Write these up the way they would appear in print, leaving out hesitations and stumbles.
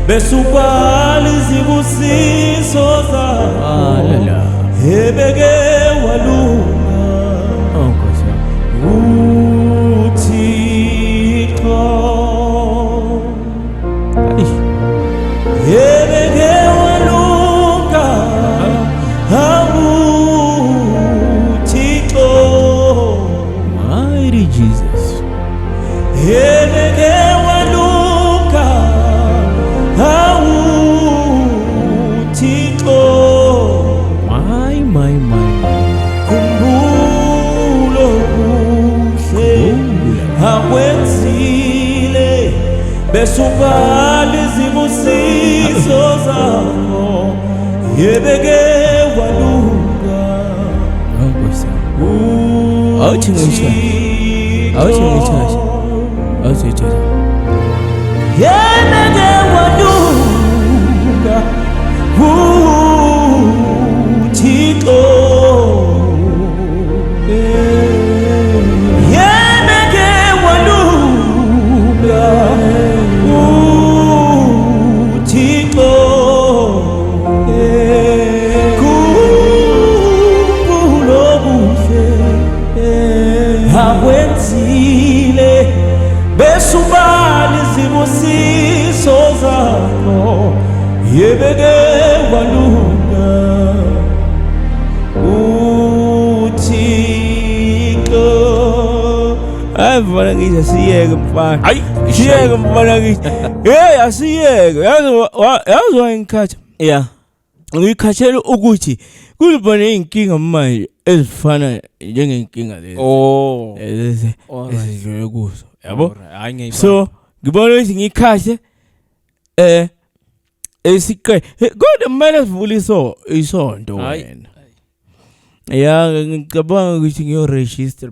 besubali zibusiso zakho ebeke walunga uThixo ebeke walunga uThixo mighty Jesus ebeke walunga uThixo my Khumbula okuhle akwenzile besubali zibusiso zakho ebeke walunga uThixo ebeke walunga uThixo ebeke walunga uThixo Khumbula okuhle akwenzile besubali zibusiso zakho ebeke walunga uThixo avana ngisho siyeke mfana hayi siyeke mfana ngisho asiyeke yazi wayengikhatha ngikhathela ukuthi kulibona inkinga manje ezifana njengenkinga lezi ezidlule kuzo yabo so ngibona ukuthi ngikhathe esiqe kodwa kumele sivule isonto wena ngicabanga ukuthi ngiyo-register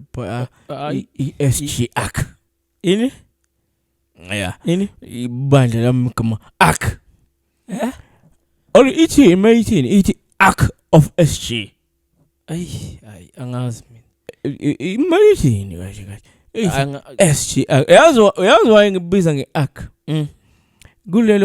i-SG Ark ini ibandla lami igama Ark or ithi Ark of SG angazi mina imayithini kahle SG Ark yazi wayengibiza nge-Ark kulelo